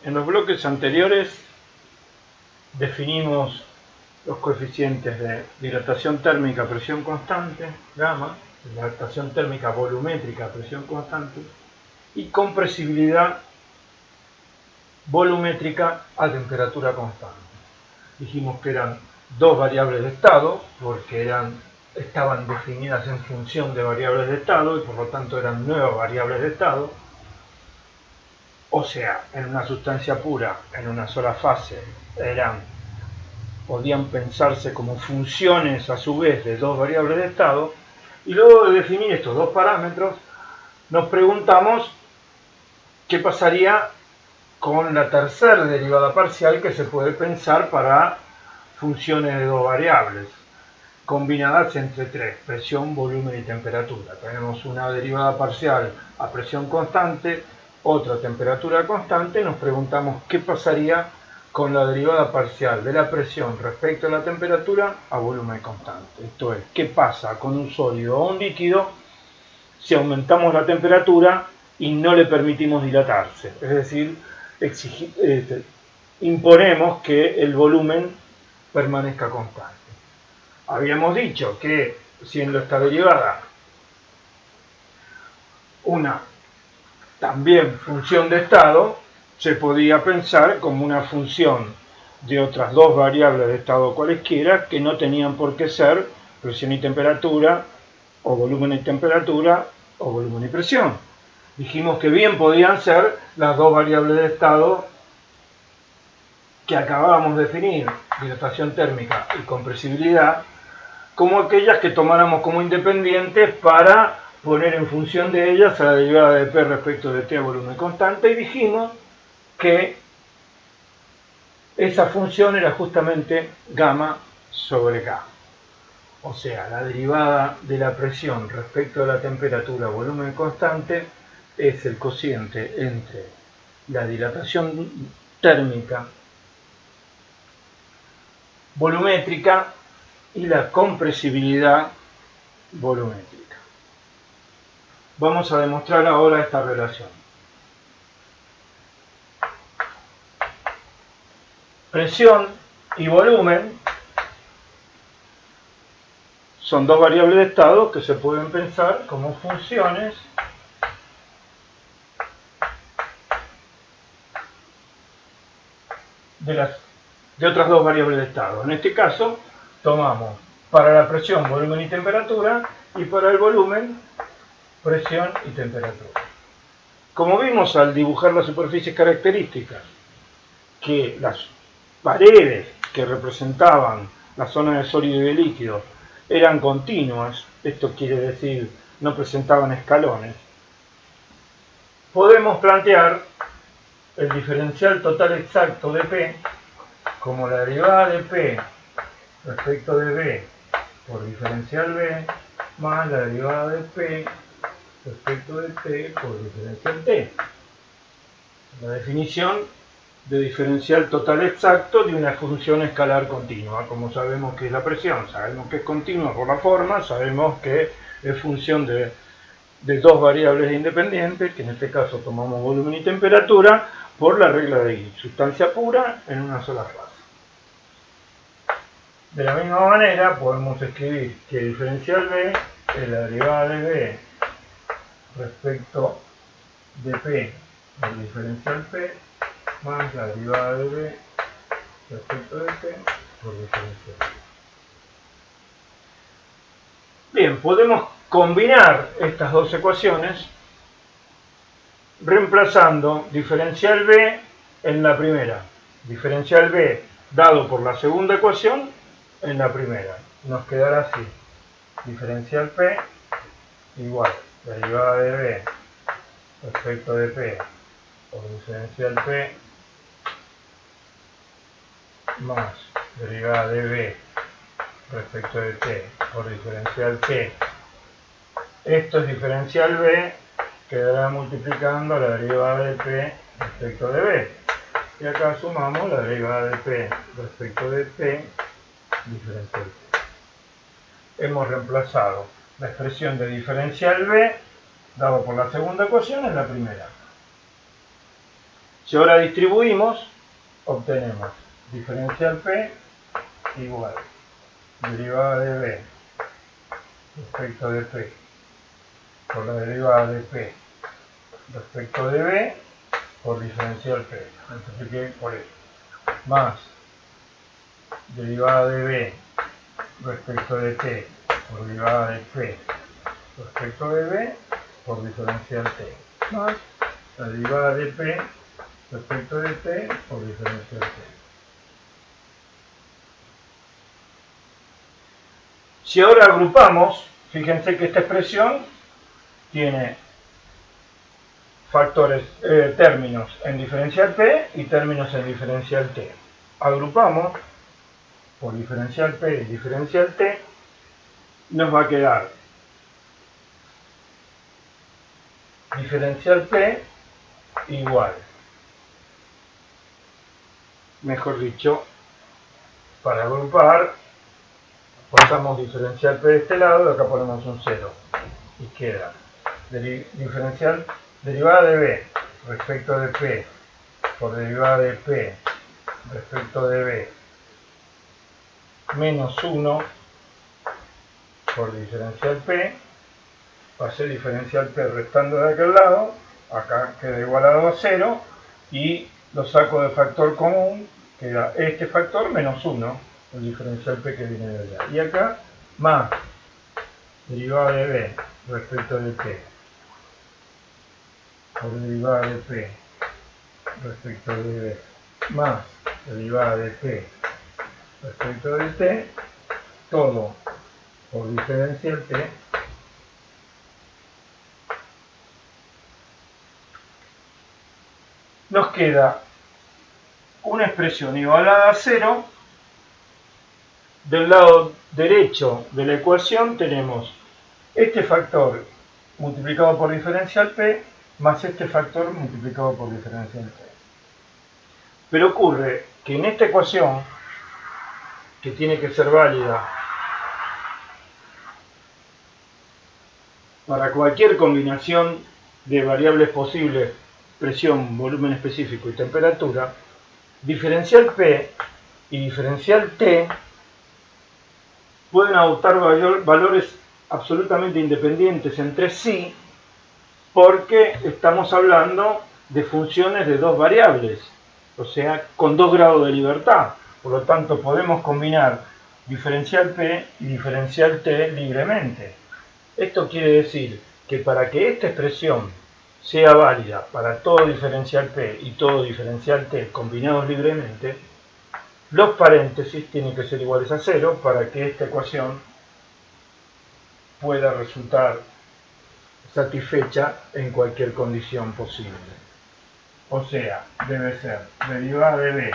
En los bloques anteriores definimos los coeficientes de dilatación térmica a presión constante, gamma, dilatación térmica volumétrica a presión constante y compresibilidad volumétrica a temperatura constante. Dijimos que eran dos variables de estado porque estaban definidas en función de variables de estado y por lo tanto eran nuevas variables de estado. O sea, en una sustancia pura, en una sola fase, podían pensarse como funciones a su vez de dos variables de estado, y luego de definir estos dos parámetros, nos preguntamos qué pasaría con la tercera derivada parcial que se puede pensar para funciones de dos variables, combinadas entre tres, presión, volumen y temperatura. Tenemos una derivada parcial a presión constante, otra temperatura constante, nos preguntamos qué pasaría con la derivada parcial de la presión respecto a la temperatura a volumen constante. Esto es, ¿qué pasa con un sólido o un líquido si aumentamos la temperatura y no le permitimos dilatarse? Es decir, imponemos que el volumen permanezca constante. Habíamos dicho que siendo esta derivada una también función de estado, se podía pensar como una función de otras dos variables de estado cualesquiera que no tenían por qué ser presión y temperatura, o volumen y temperatura, o volumen y presión. Dijimos que bien podían ser las dos variables de estado que acabábamos de definir, dilatación térmica y compresibilidad, como aquellas que tomáramos como independientes para poner en función de ellas a la derivada de P respecto de T a volumen constante, y dijimos que esa función era justamente gamma sobre K. O sea, la derivada de la presión respecto a la temperatura a volumen constante es el cociente entre la dilatación térmica volumétrica y la compresibilidad volumétrica. Vamos a demostrar ahora esta relación. Presión y volumen son dos variables de estado que se pueden pensar como funciones de otras dos variables de estado. En este caso, tomamos para la presión volumen y temperatura, y para el volumen presión y temperatura. Como vimos al dibujar las superficies características, que las paredes que representaban la zona de sólido y de líquido eran continuas, esto quiere decir no presentaban escalones, podemos plantear el diferencial total exacto de P como la derivada de P respecto de B por diferencial B más la derivada de P respecto de T por diferencial T. La definición de diferencial total exacto de una función escalar continua. Como sabemos que es la presión, sabemos que es continua por la forma, sabemos que es función de dos variables independientes, que en este caso tomamos volumen y temperatura, por la regla de sustancia pura en una sola fase. De la misma manera podemos escribir que diferencial B es la derivada de B respecto de P por diferencial P más la derivada de B respecto de T por diferencial P. Bien, podemos combinar estas dos ecuaciones reemplazando diferencial B en la primera, diferencial B dado por la segunda ecuación en la primera. Nos quedará así, diferencial P igual derivada de B respecto de P por diferencial P más derivada de B respecto de T por diferencial T. Esto es diferencial B, quedará multiplicando la derivada de P respecto de B. Y acá sumamos la derivada de P respecto de T diferencial T. Hemos reemplazado la expresión de diferencial B dado por la segunda ecuación en la primera. Si ahora distribuimos, obtenemos diferencial P igual derivada de B respecto de P por la derivada de P respecto de B por diferencial P. Multipliqué por esto. Más derivada de B respecto de T por derivada de P respecto de B por diferencial T. Más la derivada de P respecto de T por diferencial T. Si ahora agrupamos, fíjense que esta expresión tiene términos en diferencial P y términos en diferencial T. Agrupamos por diferencial P y diferencial T, nos va a quedar diferencial P igual, mejor dicho, para agrupar, pasamos diferencial P de este lado y acá ponemos un 0 y queda derivada de B respecto de P por derivada de P respecto de B menos 1 por diferencial P, pasé diferencial P restando de aquel lado, acá queda igualado a 0 y lo saco de factor común, queda este factor menos 1, el diferencial P que viene de allá. Y acá más derivada de B respecto de P por derivada de P respecto de B más derivada de P respecto de T, todo por diferencial T, nos queda una expresión igualada a 0. Del lado derecho de la ecuación tenemos este factor multiplicado por diferencial P más este factor multiplicado por diferencial P. Pero ocurre que en esta ecuación, que tiene que ser válida para cualquier combinación de variables posibles, presión, volumen específico y temperatura, diferencial P y diferencial T pueden adoptar valores absolutamente independientes entre sí, porque estamos hablando de funciones de dos variables, o sea, con 2 grados de libertad. Por lo tanto, podemos combinar diferencial P y diferencial T libremente. Esto quiere decir que para que esta expresión sea válida para todo diferencial P y todo diferencial T combinados libremente, los paréntesis tienen que ser iguales a 0 para que esta ecuación pueda resultar satisfecha en cualquier condición posible. O sea, debe ser derivada de B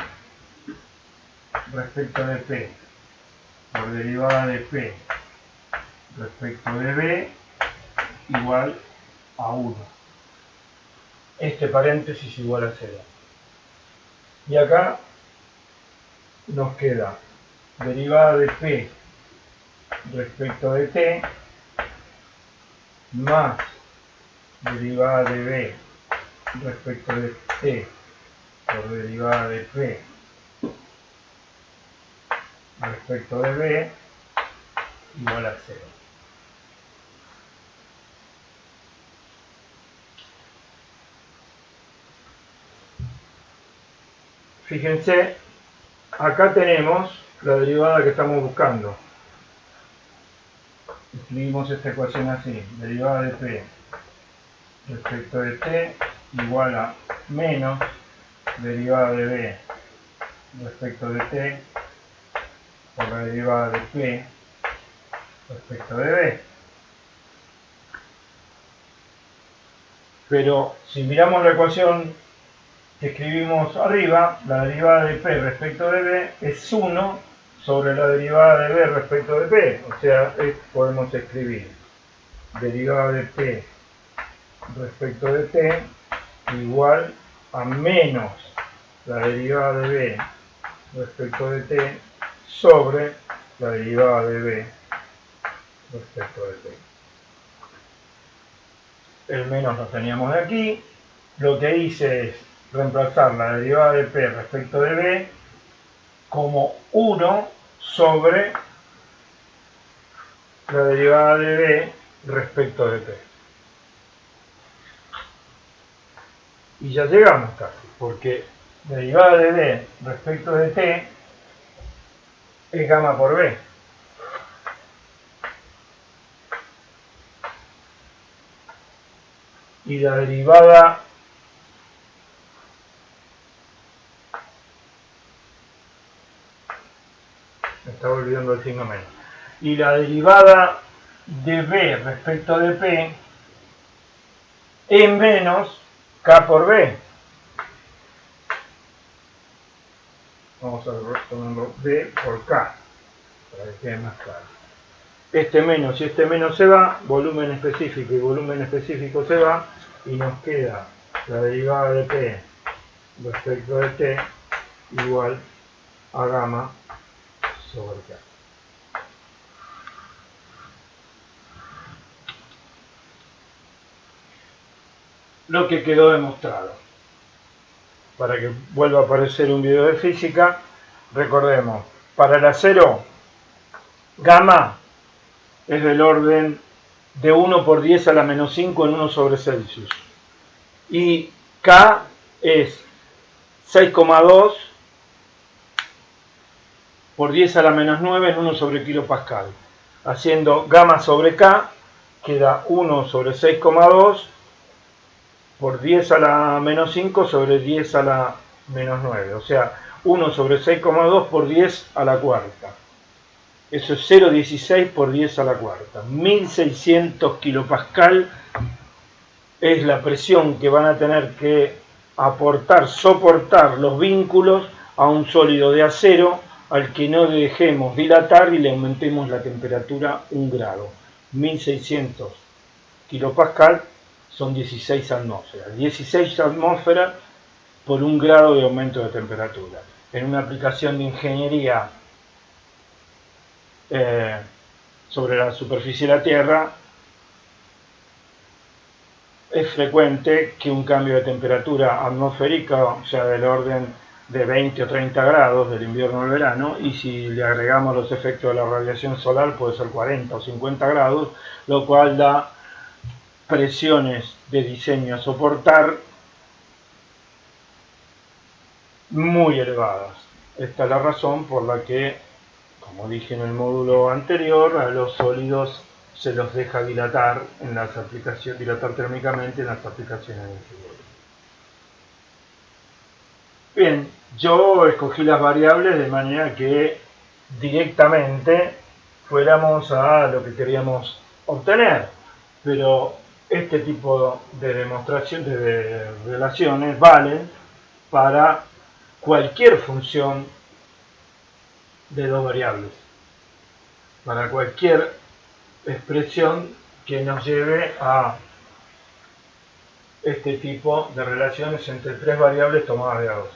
respecto de P por derivada de P respecto de B igual a 1. Este paréntesis igual a 0. Y acá nos queda derivada de P respecto de T más derivada de B respecto de T por derivada de P respecto de B igual a 0. Fíjense, acá tenemos la derivada que estamos buscando. Escribimos esta ecuación así: derivada de P respecto de T igual a menos derivada de B respecto de T por la derivada de P respecto de B. Pero si miramos la ecuación que escribimos arriba, la derivada de P respecto de B es 1 sobre la derivada de B respecto de P. O sea, podemos escribir derivada de P respecto de T igual a menos la derivada de B respecto de T sobre la derivada de B respecto de T. El menos lo teníamos de aquí. Lo que hice es reemplazar la derivada de P respecto de B como 1 sobre la derivada de B respecto de P. Y ya llegamos casi, porque la derivada de B respecto de T es gamma por B. Y la derivada me estaba olvidando el signo menos. Y la derivada de B respecto de P es menos K por B. Vamos a ponerlo B por K, para que quede más claro. Este menos y este menos se va, volumen específico y volumen específico se va, y nos queda la derivada de P respecto de T igual a gamma sobre K. Lo que quedó demostrado. Para que vuelva a aparecer un video de física, recordemos, para el acero, gamma es del orden de 1 por 10 a la menos 5 en 1 sobre Celsius. Y K es 6,2 por 10 a la menos 9 en 1 sobre kilopascal. Haciendo gamma sobre K, queda 1 sobre 6,2 por 10 a la menos 5 sobre 10 a la menos 9. O sea, 1 sobre 6,2 por 10 a la cuarta. Eso es 0,16 por 10 a la cuarta. 1600 kilopascal es la presión que van a tener que aportar, soportar los vínculos a un sólido de acero al que no dejemos dilatar y le aumentemos la temperatura 1 grado. 1600 kilopascal son 16 atmósferas. 16 atmósferas por 1 grado de aumento de temperatura. En una aplicación de ingeniería sobre la superficie de la Tierra, es frecuente que un cambio de temperatura atmosférica sea del orden de 20 o 30 grados del invierno al verano, y si le agregamos los efectos de la radiación solar puede ser 40 o 50 grados, lo cual da presiones de diseño a soportar muy elevadas. Esta es la razón por la que, como dije en el módulo anterior, a los sólidos se los deja dilatar en las aplicaciones, dilatar térmicamente en las aplicaciones de ingeniería. Bien, yo escogí las variables de manera que directamente fuéramos a lo que queríamos obtener, pero este tipo de demostración de relaciones valen para cualquier función de dos variables, para cualquier expresión que nos lleve a este tipo de relaciones entre tres variables tomadas de a dos.